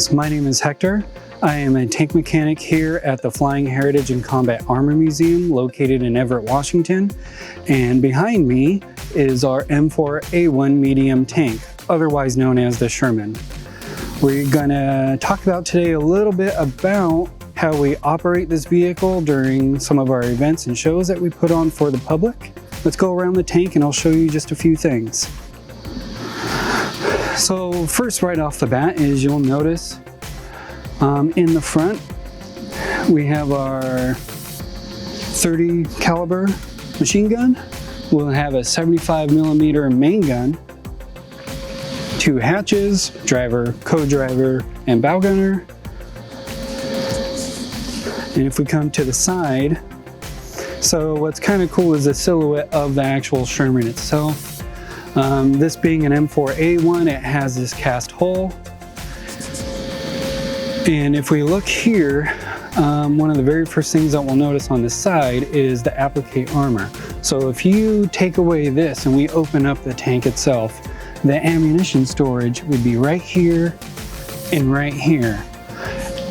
Greetings, my name is Hector. I am a tank mechanic here at the Flying Heritage and Combat Armor Museum located in Everett, Washington. And behind me is our M4A1 medium tank, otherwise known as the Sherman. We're gonna talk about today a little bit about how we operate this vehicle during some of our events and shows that we put on for the public. Let's go around the tank and I'll show you just a few things. So first, right off the bat, is you'll notice in the front we have our 30 caliber machine gun. We'll have a 75mm main gun, 2 hatches, driver, co-driver, and bow gunner. And if we come to the side, so what's kind of cool is the silhouette of the actual Sherman itself. This being an M4A1, it has this cast hull. And if we look here, one of the very first things that we'll notice on this side is the applique armor. So if you take away this and we open up the tank itself, the ammunition storage would be right here and right here.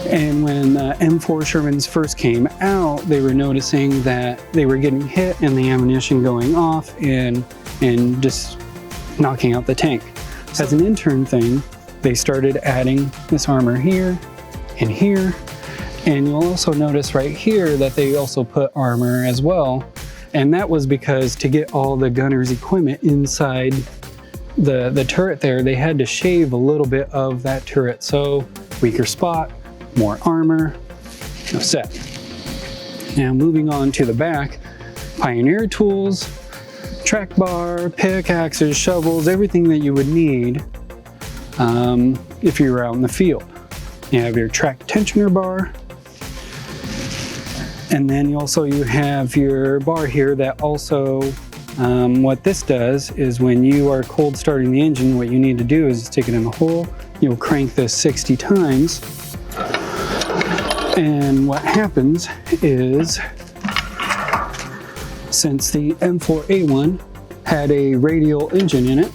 And when M4 Shermans first came out, they were noticing that they were getting hit and the ammunition going off and just knocking out the tank. As an intern thing, they started adding this armor here and here. And you'll also notice right here that they also put armor as well. And that was because to get all the gunner's equipment inside the turret there, they had to shave a little bit of that turret. So weaker spot, more armor, set. Now moving on to the back, Pioneer tools, track bar, pickaxes, shovels, everything that you would need if you were out in the field. You have your track tensioner bar, and then you have your bar here that also, what this does is when you are cold starting the engine, what you need to do is stick it in the hole. You'll crank this 60 times, and what happens is, since the M4A1 had a radial engine in it,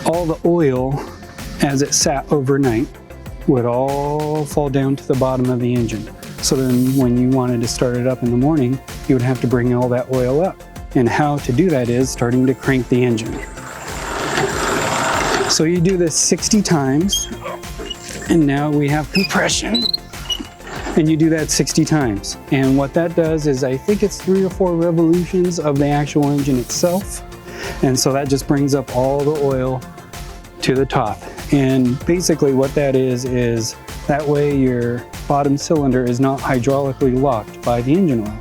all the oil as it sat overnight would all fall down to the bottom of the engine. So then when you wanted to start it up in the morning, you would have to bring all that oil up. And how to do that is starting to crank the engine. So you do this 60 times, and now we have compression. And you do that 60 times. And what that does is, I think it's 3 or 4 revolutions of the actual engine itself. And so that just brings up all the oil to the top. And basically what that is that way your bottom cylinder is not hydraulically locked by the engine oil.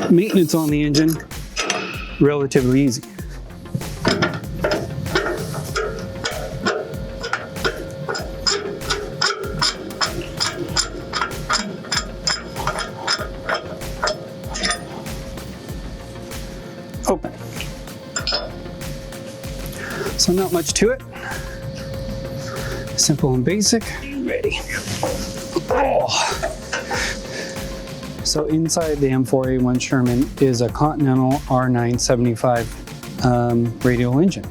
Maintenance on the engine, relatively easy. Open. So not much to it. Simple and basic. Ready. Oh. So inside the M4A1 Sherman is a Continental R975 radial engine.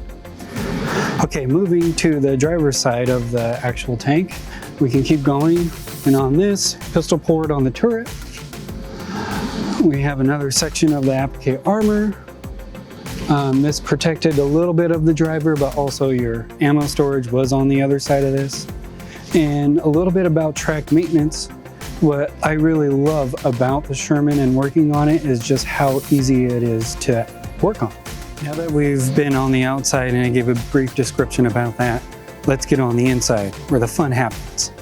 Okay, moving to the driver's side of the actual tank, we can keep going. And on this, pistol port on the turret, we have another section of the applique armor. This protected a little bit of the driver, but also your ammo storage was on the other side of this. And a little bit about track maintenance. What I really love about the Sherman and working on it is just how easy it is to work on. Now that we've been on the outside and I gave a brief description about that, let's get on the inside where the fun happens.